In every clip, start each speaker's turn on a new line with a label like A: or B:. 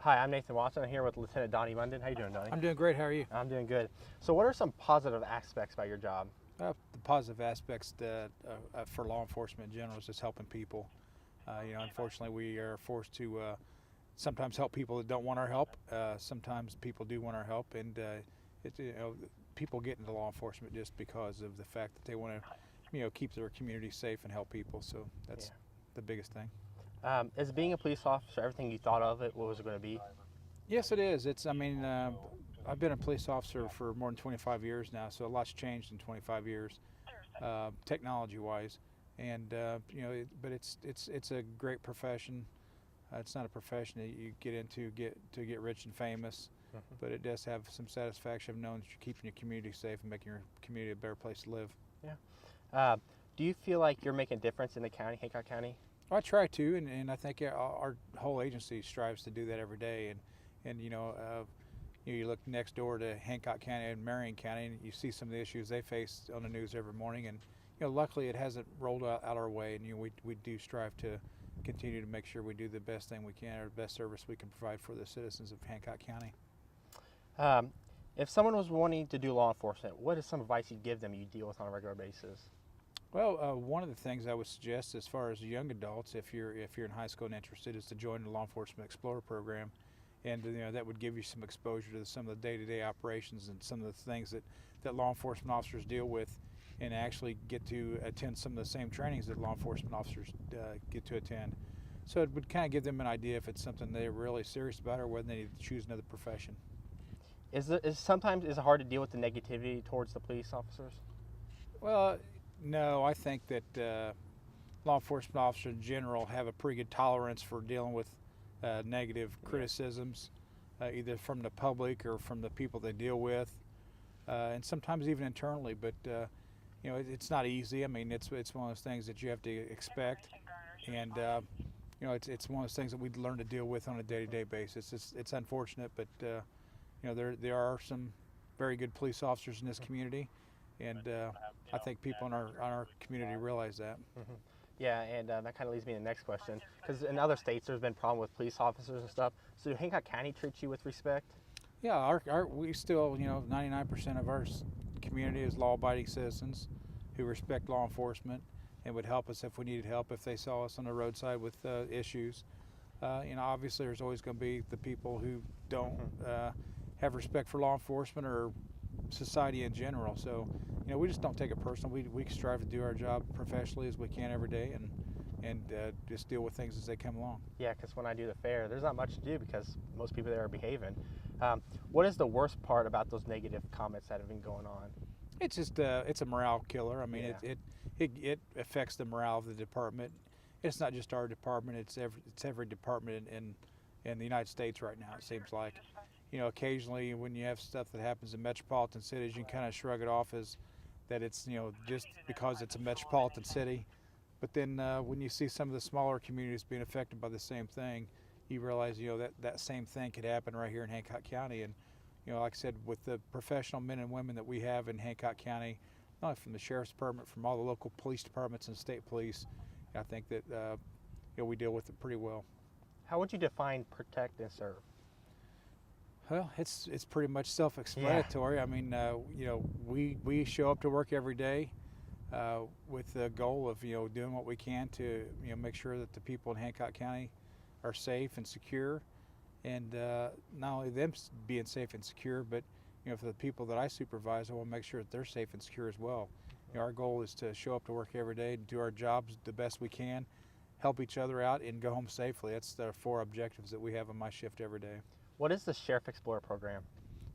A: Hi, I'm Nathan Watson. I'm here with Lieutenant Donnie Mundon. How you doing, Donnie?
B: I'm doing great. How are you?
A: I'm doing good. So what are some positive aspects about your job?
B: The positive aspects for law enforcement in general is just helping people. Unfortunately, we are forced to sometimes help people that don't want our help. Sometimes people do want our help, and people get into law enforcement just because of the fact that they want to, keep their community safe and help people. So that's the biggest thing.
A: Is being a police officer everything you thought of it? What was it going to be?
B: Yes, it is. I've been a police officer for more than 25 years now, so a lot's changed in 25 years, technology-wise, and but it's a great profession. It's not a profession that you get into to get rich and famous, but it does have some satisfaction of knowing that you're keeping your community safe and making your community a better place to live.
A: Yeah. Do you feel like you're making a difference in the county, Hancock County?
B: I try to, and I think our whole agency strives to do that every day. And you look next door to Hancock County and Marion County, and you see some of the issues they face on the news every morning. And luckily it hasn't rolled out our way. And we do strive to continue to make sure we do the best thing we can, or the best service we can provide for the citizens of Hancock County.
A: If someone was wanting to do law enforcement, what is some advice you'd give them you deal with on a regular basis?
B: Well, one of the things I would suggest as far as young adults, if you're in high school and interested, is to join the Law Enforcement Explorer program, and that would give you some exposure to some of the day-to-day operations and some of the things that law enforcement officers deal with, and actually get to attend some of the same trainings that law enforcement officers get to attend. So it would kind of give them an idea if it's something they're really serious about or whether they need to choose another profession.
A: Sometimes is it hard to deal with the negativity towards the police officers?
B: Well, no, I think that law enforcement officers in general have a pretty good tolerance for dealing with negative criticisms, either from the public or from the people they deal with, and sometimes even internally. But it's not easy. I mean, it's one of those things that you have to expect, and it's one of those things that we learn to deal with on a day-to-day basis. It's unfortunate, but there are some very good police officers in this community. And I think people in our community realize that.
A: Mm-hmm. Yeah, and that kind of leads me to the next question. Because in other states, there's been problem with police officers and stuff. So do Hancock County treat you with respect?
B: Yeah, we still, 99% of our community is law-abiding citizens who respect law enforcement and would help us if we needed help if they saw us on the roadside with issues. Obviously, there's always going to be the people who don't have respect for law enforcement or society in general. So we just don't take it personal. We strive to do our job professionally as we can every day, and just deal with things as they come along.
A: Yeah, because when I do the fair, there's not much to do because most people there are behaving. What is the worst part about those negative comments that have been going on?
B: It's just it's a morale killer. I mean, it affects the morale of the department. It's not just our department. It's every department in the United States right now, it seems like. Occasionally when you have stuff that happens in metropolitan cities, you can kind of shrug it off as that it's, just because it's a metropolitan city. But then when you see some of the smaller communities being affected by the same thing, you realize, that same thing could happen right here in Hancock County. And, like I said, with the professional men and women that we have in Hancock County, not only from the Sheriff's Department, from all the local police departments and state police, I think that, we deal with it pretty well.
A: How would you define protect and serve?
B: Well, it's pretty much self-explanatory. Yeah. I mean, we show up to work every day with the goal of doing what we can to make sure that the people in Hancock County are safe and secure, and not only them being safe and secure, but for the people that I supervise, I want to make sure that they're safe and secure as well. Our goal is to show up to work every day, do our jobs the best we can, help each other out, and go home safely. That's the 4 objectives that we have on my shift every day.
A: What is the Sherrif Explorer program?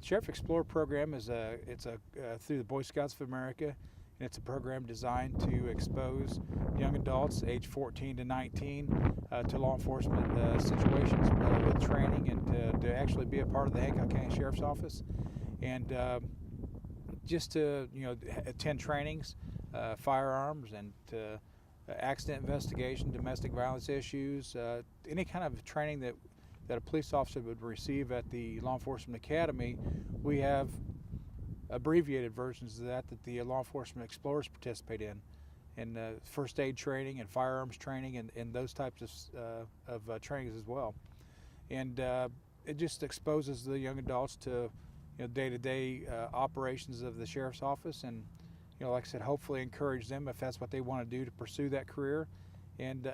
B: Sherrif Explorer program is through the Boy Scouts of America, and it's a program designed to expose young adults age 14 to 19 to law enforcement situations with training, and to actually be a part of the Hancock County Sheriff's Office, and just to attend trainings, firearms, and accident investigation, domestic violence issues, any kind of training that a police officer would receive at the Law Enforcement Academy. We have abbreviated versions of that the Law Enforcement Explorers participate in, and first aid training and firearms training and those types of trainings as well. And it just exposes the young adults to day-to-day operations of the sheriff's office, and like I said, hopefully encourage them if that's what they want to do to pursue that career. And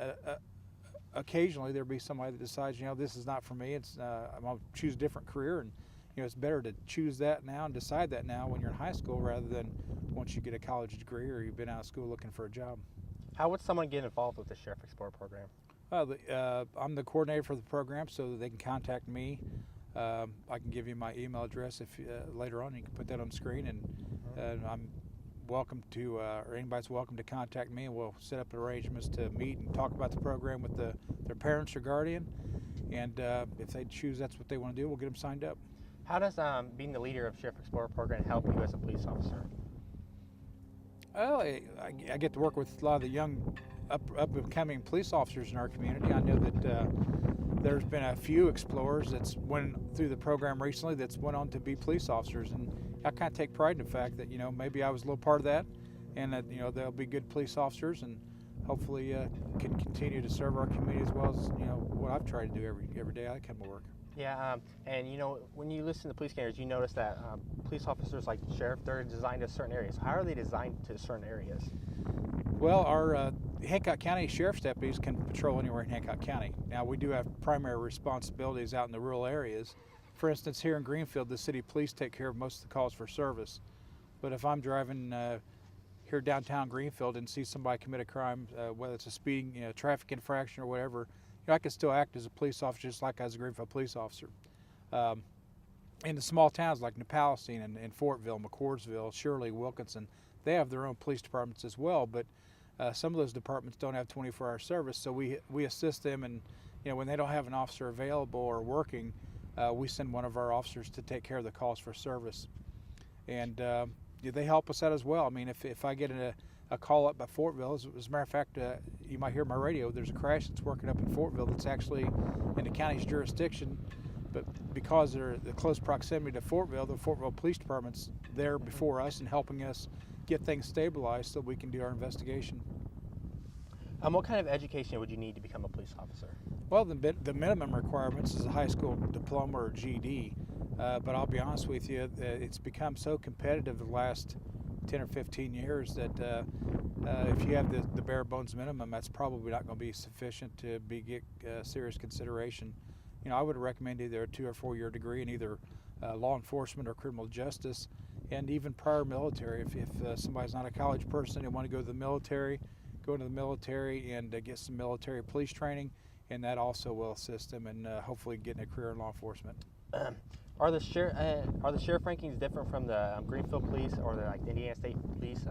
B: occasionally there'll be somebody that decides, this is not for me. I'm going to choose a different career, and it's better to choose that now and decide that now when you're in high school rather than once you get a college degree or you've been out of school looking for a job.
A: How would someone get involved with the Sherrif Explorer program?
B: I'm the coordinator for the program, so that they can contact me. I can give you my email address if later on. You can put that on the screen, and I'm welcome to, or anybody's welcome to contact me, and we'll set up arrangements to meet and talk about the program with their parents or guardian. And if they choose that's what they want to do, we'll get them signed up.
A: How does being the leader of Sherrif Explorer program help you as a police officer?
B: Well, I get to work with a lot of the young up-and-coming police officers in our community. I know that there's been a few explorers that's went through the program recently that's went on to be police officers, and I kind of take pride in the fact that maybe I was a little part of that, and that they'll be good police officers, and hopefully can continue to serve our community as well as what I've tried to do every day I come to work.
A: Yeah, and when you listen to police scanners, you notice that police officers like the sheriff, they're designed to certain areas. How are they designed to certain areas?
B: Well, our Hancock County Sheriff's deputies can patrol anywhere in Hancock County. Now, we do have primary responsibilities out in the rural areas. For instance, here in Greenfield, the city police take care of most of the calls for service. But if I'm driving here downtown Greenfield and see somebody commit a crime, whether it's a speeding, traffic infraction or whatever, I can still act as a police officer just like as a Greenfield police officer. In the small towns like Nepalestine and Fortville, McCordsville, Shirley, Wilkinson, they have their own police departments as well, but some of those departments don't have 24-hour service, so we assist them, and when they don't have an officer available or working, we send one of our officers to take care of the calls for service. And they help us out as well. I mean, if I get a call up by Fortville, as a matter of fact, you might hear my radio, there's a crash that's working up in Fortville that's actually in the county's jurisdiction, but because they're the close proximity to Fortville, the Fortville Police Department's there before us and helping us get things stabilized so we can do our investigation.
A: What kind of education would you need to become a police officer?
B: Well, the minimum requirements is a high school diploma or GED, but I'll be honest with you, it's become so competitive the last 10 or 15 years that if you have the bare bones minimum, that's probably not going to be sufficient to get serious consideration. I would recommend either a 2 or 4 year degree in either law enforcement or criminal justice, and even prior military. If somebody's not a college person and want to go to the military, go into the military and get some military police training, and that also will assist them in hopefully getting a career in law enforcement.
A: Are the sheriff rankings different from the Greenfield Police or the Indiana State Police,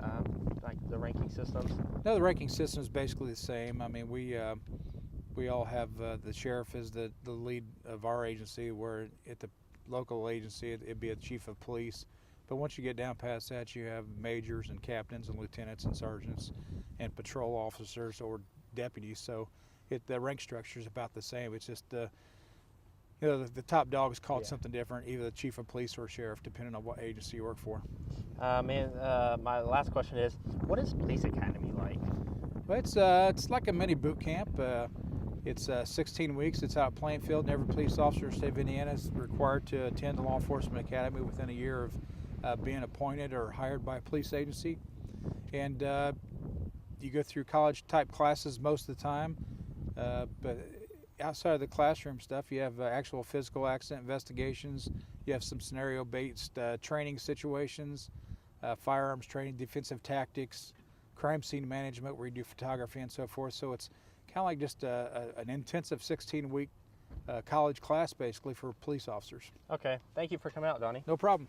A: like the ranking systems?
B: No, the ranking system is basically the same. I mean, we all have the sheriff is the lead of our agency, where at the local agency it'd be a chief of police. But once you get down past that, you have majors and captains and lieutenants and sergeants and patrol officers or deputies. So the rank structure is about the same. It's just the top dog is called something different, either the chief of police or sheriff, depending on what agency you work for.
A: My last question is, what is Police Academy like?
B: Well, it's like a mini boot camp. It's 16 weeks. It's out at Plainfield, and every police officer in the state of Indiana is required to attend the Law Enforcement Academy within a year of being appointed or hired by a police agency. And you go through college-type classes most of the time, but outside of the classroom stuff, you have actual physical accident investigations. You have some scenario-based training situations, firearms training, defensive tactics, crime scene management, where you do photography and so forth. So it's kind of like just an intensive 16-week college class, basically, for police officers.
A: Okay. Thank you for coming out, Donnie.
B: No problem.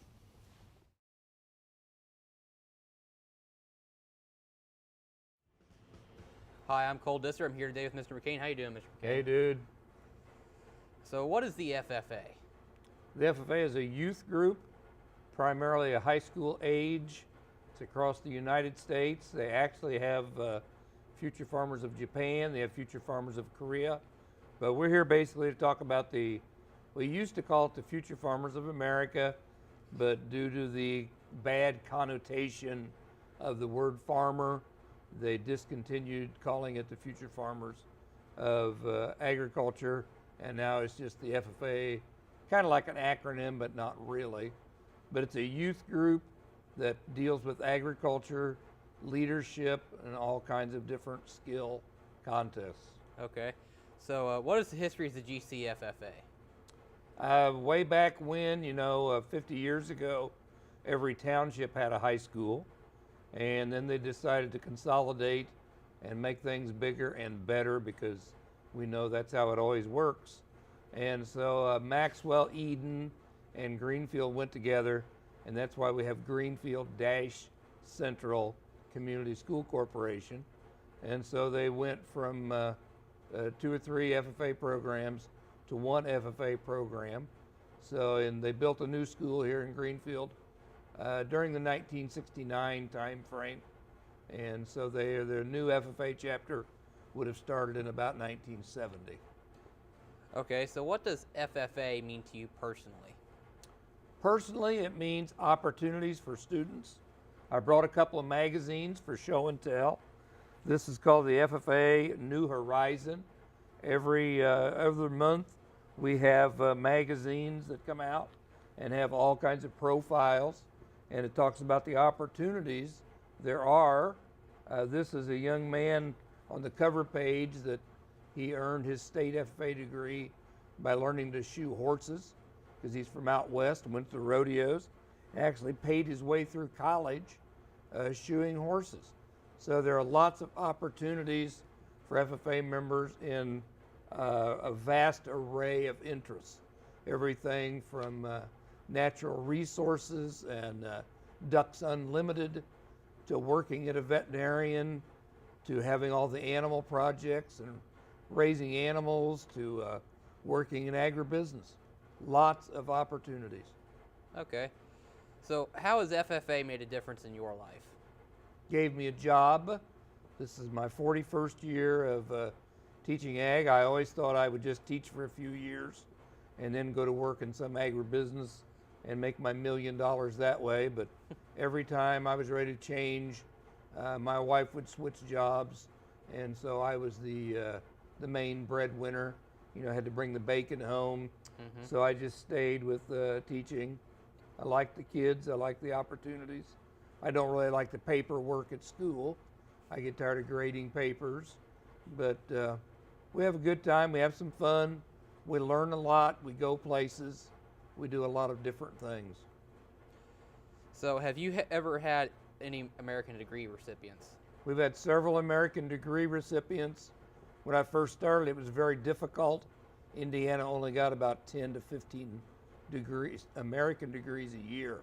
C: Hi, I'm Cole Disser. I'm here today with Mr. McCain. How you doing, Mr. McCain?
D: Hey, dude.
C: So what is the FFA?
D: The FFA is a youth group, primarily a high school age. It's across the United States. They actually have Future Farmers of Japan. They have Future Farmers of Korea. But we're here basically to talk about we used to call it the Future Farmers of America, but due to the bad connotation of the word farmer, they discontinued calling it the Future Farmers of Agriculture, and now it's just the FFA, kind of like an acronym, but not really. But it's a youth group that deals with agriculture, leadership, and all kinds of different skill contests.
C: Okay. So what is the history of the GCFFA?
D: Way back when, 50 years ago, every township had a high school, and then they decided to consolidate and make things bigger and better, because we know that's how it always works. And so Maxwell, Eden, and Greenfield went together, and that's why we have Greenfield-Central Community School Corporation. And so they went from 2 or 3 FFA programs to 1 FFA program. And they built a new school here in Greenfield during the 1969 time frame. And so their new FFA chapter would have started in about 1970.
C: Okay, so what does FFA mean to you personally?
D: Personally, it means opportunities for students. I brought a couple of magazines for show and tell. This is called the FFA New Horizon. Every other month we have magazines that come out and have all kinds of profiles, and it talks about the opportunities there are. This is a young man on the cover page that he earned his state FFA degree by learning to shoe horses, because he's from out west and went to the rodeos, and actually paid his way through college shoeing horses. So there are lots of opportunities for FFA members in a vast array of interests. Everything from natural resources and Ducks Unlimited, to working at a veterinarian, to having all the animal projects and raising animals, to working in agribusiness. Lots of opportunities.
C: Okay. So how has FFA made a difference in your life?
D: Gave me a job. This is my 41st year of teaching ag. I always thought I would just teach for a few years and then go to work in some agribusiness and make my $1 million that way. But every time I was ready to change, my wife would switch jobs, and so I was the main breadwinner. I had to bring the bacon home.
C: Mm-hmm.
D: So I just stayed with teaching. I like the kids. I like the opportunities. I don't really like the paperwork at school. I get tired of grading papers. But we have a good time. We have some fun. We learn a lot. We go places. We do a lot of different things.
C: So have you ever had any American degree recipients?
D: We've had several American degree recipients. When I first started, it was very difficult. Indiana only got about 10 to 15 degrees, American degrees a year.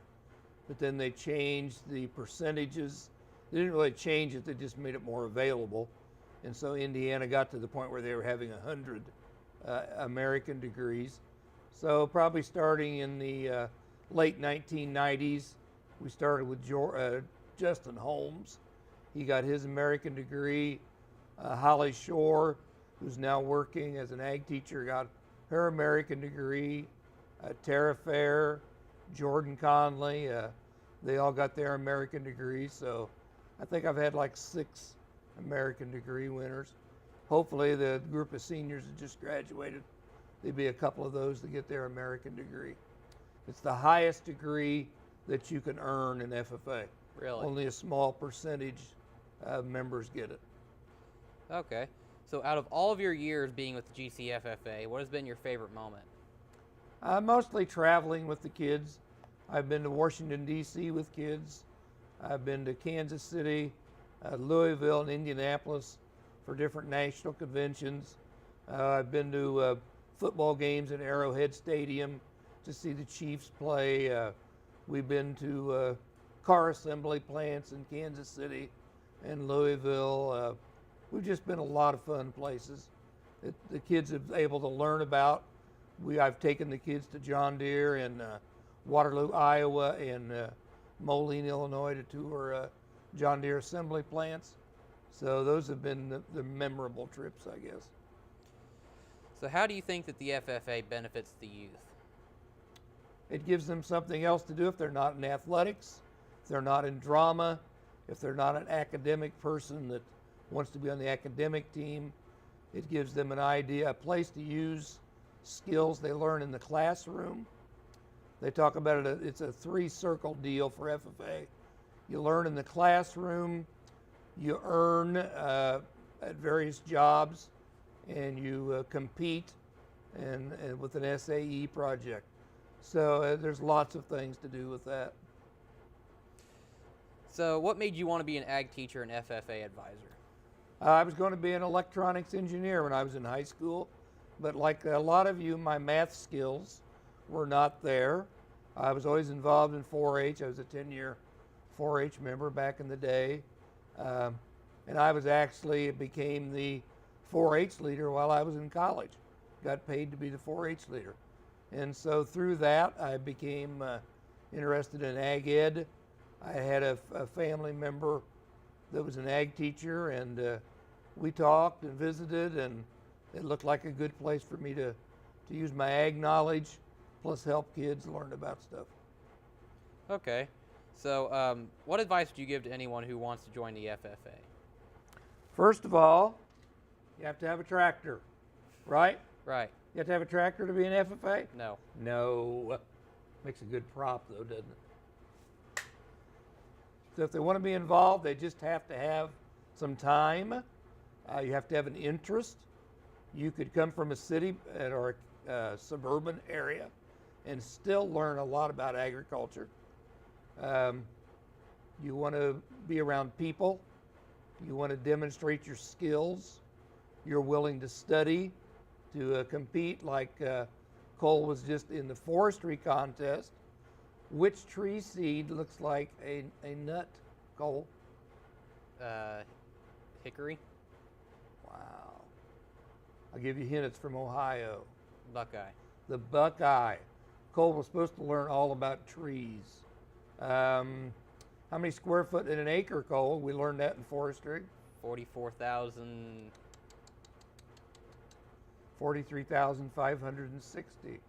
D: But then they changed the percentages. They didn't really change it, they just made it more available. And so Indiana got to the point where they were having 100 American degrees. So probably starting in the late 1990s, we started with Justin Holmes. He got his American degree. Holly Shore, who's now working as an ag teacher, got her American degree. Tara Fair, Jordan Conley, they all got their American degrees. So I think I've had like 6 American degree winners. Hopefully the group of seniors that just graduated, there'd be a couple of those to get their American degree. It's the highest degree that you can earn in FFA.
C: Really?
D: Only a small percentage of members get it.
C: Okay. So out of all of your years being with the GCFFA, what has been your favorite moment?
D: Mostly traveling with the kids. I've been to Washington, D.C. with kids. I've been to Kansas City, Louisville, and Indianapolis for different national conventions. I've been to football games at Arrowhead Stadium to see the Chiefs play. We've been to car assembly plants in Kansas City and Louisville. We've just been a lot of fun places that the kids have able to learn about. I've taken the kids to John Deere in Waterloo, Iowa, and Moline, Illinois to tour John Deere assembly plants. So those have been the memorable trips, I guess.
C: So how do you think that the FFA benefits the youth?
D: It gives them something else to do if they're not in athletics, if they're not in drama, if they're not an academic person that wants to be on the academic team. It gives them an idea, a place to use skills they learn in the classroom. They talk about it, it's a three-circle deal for FFA. You learn in the classroom, you earn at various jobs, and you compete and with an SAE project. So there's lots of things to do with that.
C: So what made you want to be an ag teacher and FFA advisor?
D: I was going to be an electronics engineer when I was in high school, but like a lot of you, my math skills were not there. I was always involved in 4-H. I was a 10-year 4-H member back in the day. And I was actually became the 4-H leader while I was in college. Got paid to be the 4-H leader. And so through that, I became interested in ag ed. I had a family member that was an ag teacher, and we talked and visited, and it looked like a good place for me to use my ag knowledge, plus help kids learn about stuff.
C: Okay. So what advice would you give to anyone who wants to join the FFA?
D: First of all, you have to have a tractor, right?
C: Right.
D: You have to have a tractor to be an FFA?
C: No.
D: No. Makes a good prop, though, doesn't it? So if they want to be involved, they just have to have some time. You have to have an interest. You could come from a city or a suburban area and still learn a lot about agriculture. You want to be around people. You want to demonstrate your skills. You're willing to study, to compete, like Cole was just in the forestry contest. Which tree seed looks like a nut, Cole?
C: Hickory.
D: Wow. I'll give you a hint, it's from Ohio.
C: Buckeye.
D: The Buckeye. Cole was supposed to learn all about trees. How many square foot in an acre, Cole? We learned that in forestry.
C: 44,000.
D: 43,560.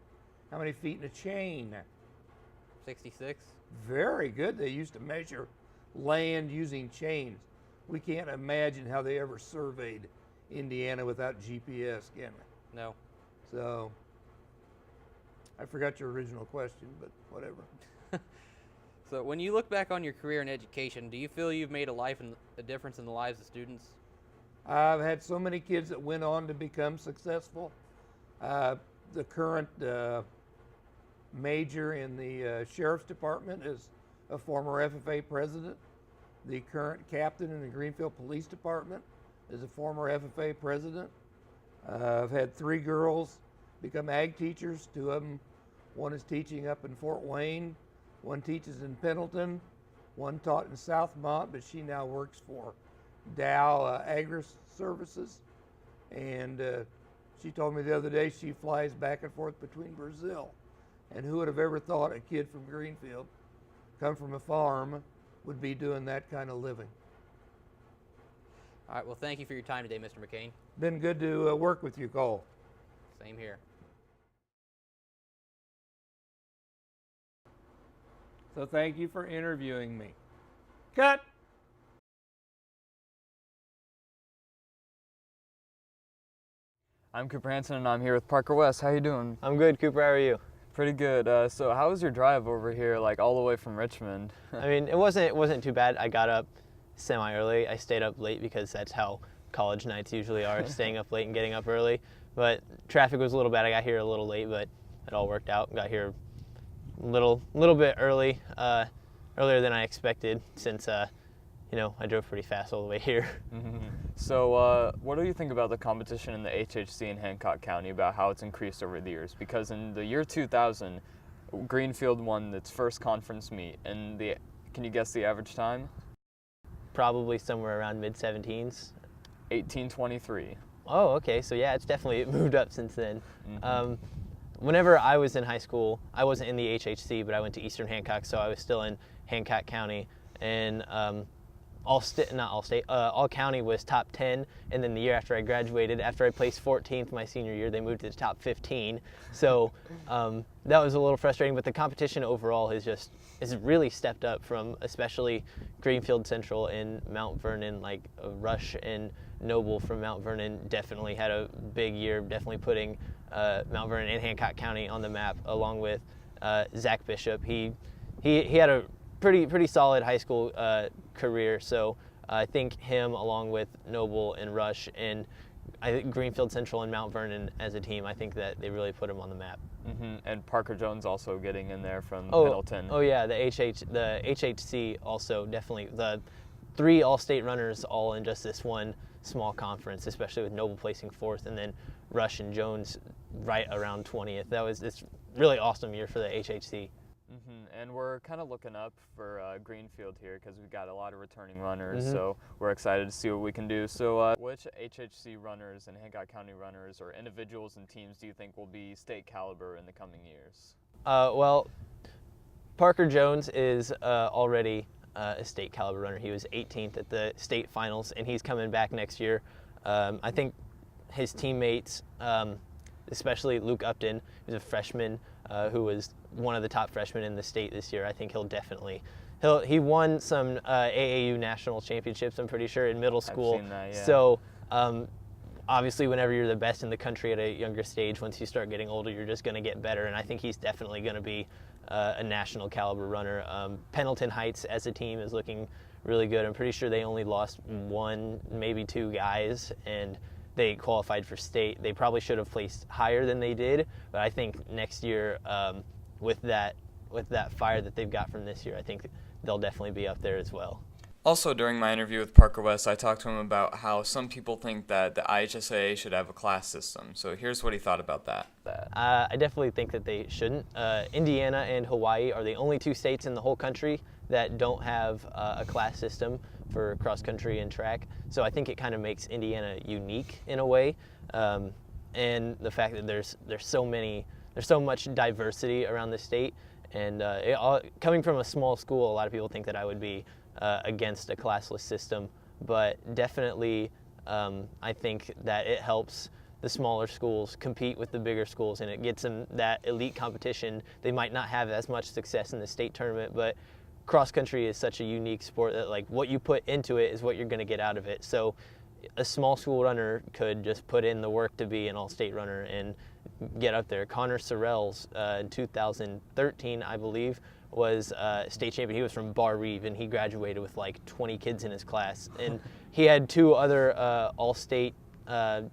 D: How many feet in a chain?
C: 66.
D: Very good. They used to measure land using chains. We can't imagine how they ever surveyed Indiana without GPS, can we?
C: No.
D: So, I forgot your original question, but whatever.
C: So when you look back on your career in education, do you feel you've made a difference in the lives of students?
D: I've had so many kids that went on to become successful. The current major in the Sheriff's Department is a former FFA president. The current captain in the Greenfield Police Department is a former FFA president. I've had 3 girls become ag teachers. 2 of them, one is teaching up in Fort Wayne, one teaches in Pendleton, one taught in Southmont, but she now works for Dow Agri Services. And she told me the other day she flies back and forth between Brazil. And who would have ever thought a kid from Greenfield, come from a farm, would be doing that kind of living?
C: All right, well, thank you for your time today, Mr. McCain.
D: Been good to work with you, Cole.
C: Same here.
D: So thank you for interviewing me. Cut!
E: I'm Cooper Hansen, and I'm here with Parker West. How you doing?
A: I'm good, Cooper. How are you?
E: Pretty good. So how was your drive over here, like all the way from Richmond?
A: I mean, it wasn't too bad. I got up semi-early. I stayed up late because that's how college nights usually are, staying up late and getting up early. But traffic was a little bad. I got here a little late, but it all worked out. Got here a little bit earlier than I expected, since I drove pretty fast all the way here.
E: Mm-hmm. So what do you think about the competition in the HHC in Hancock County, about how it's increased over the years? Because in the year 2000, Greenfield won its first conference meet, and can you guess the average time?
A: Probably somewhere around mid-17s.
E: 18:23.
A: Oh, okay. So yeah, it's definitely moved up since then.
E: Mm-hmm.
A: Whenever I was in high school, I wasn't in the HHC, but I went to Eastern Hancock, so I was still in Hancock County, and all county was top 10, and then the year after I graduated, after I placed 14th my senior year, they moved to the top 15. So that was a little frustrating, but the competition overall has really stepped up, from especially Greenfield-Central and Mount Vernon. Like Rush and Noble from Mount Vernon definitely had a big year, definitely putting Mount Vernon and Hancock County on the map, along with Zach Bishop. He had a pretty solid high school career, so I think him, along with Noble and Rush, and I think Greenfield-Central and Mount Vernon as a team, I think that they really put him on the map.
E: And Parker Jones also getting in there from Pendleton.
A: Oh yeah, the HHC also definitely. The 3 all-state runners all in just this one small conference, especially with Noble placing 4th, and then Rush and Jones right around 20th. It's really awesome year for the HHC.
E: And we're kind of looking up for Greenfield here because we've got a lot of returning runners, so we're excited to see what we can do. So which HHC runners and Hancock County runners or individuals and teams do you think will be state caliber in the coming years?
A: Well, Parker Jones is already a state caliber runner. He was 18th at the state finals, and he's coming back next year. I think his teammates, especially Luke Upton, who's a freshman, who was one of the top freshmen in the state this year. I think he won some AAU national championships, I'm pretty sure, in middle school.
E: I've seen that, yeah.
A: So obviously whenever you're the best in the country at a younger stage, once you start getting older, you're just going to get better, and I think he's definitely going to be a national caliber runner. Pendleton Heights as a team is looking really good. I'm pretty sure they only lost 1, maybe 2 guys, and they qualified for state. They probably should have placed higher than they did, but I think next year, with that fire that they've got from this year, I think they'll definitely be up there as well.
F: Also, during my interview with Parker West, I talked to him about how some people think that the IHSAA should have a class system. So here's what he thought about that.
A: I definitely think that they shouldn't. Indiana and Hawaii are the only 2 states in the whole country that don't have a class system for cross country and track. So I think it kind of makes Indiana unique in a way, and the fact that there's so much diversity around the state, and coming from a small school, a lot of people think that I would be against a classless system, but definitely I think that it helps the smaller schools compete with the bigger schools, and it gets them that elite competition. They might not have as much success in the state tournament, but cross country is such a unique sport that like what you put into it is what you're going to get out of it. So a small school runner could just put in the work to be an all-state runner and get up there. Connor Sorrells in 2013, I believe, was state champion. He was from Bar Reeve, and he graduated with like 20 kids in his class, and he had 2 other all-state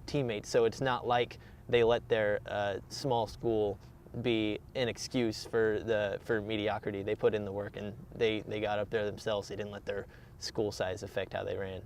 A: teammates. So it's not like they let their small school be an excuse for mediocrity. They put in the work, and they got up there themselves. They didn't let their school size affect how they ran.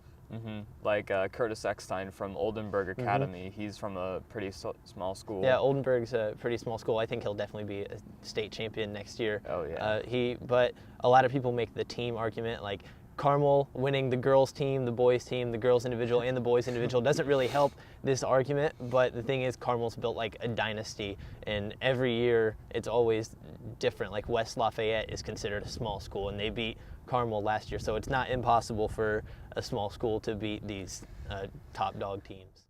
E: Like Curtis Eckstein from Oldenburg Academy, he's from a pretty small school.
A: Yeah, Oldenburg's a pretty small school. I think he'll definitely be a state champion next year.
E: Oh yeah.
A: But a lot of people make the team argument, like Carmel winning the girls team, the boys team, the girls individual, and the boys individual doesn't really help this argument. But the thing is, Carmel's built like a dynasty, and every year it's always different. Like West Lafayette is considered a small school, and they beat Carmel last year, so it's not impossible for a small school to beat these top dog teams.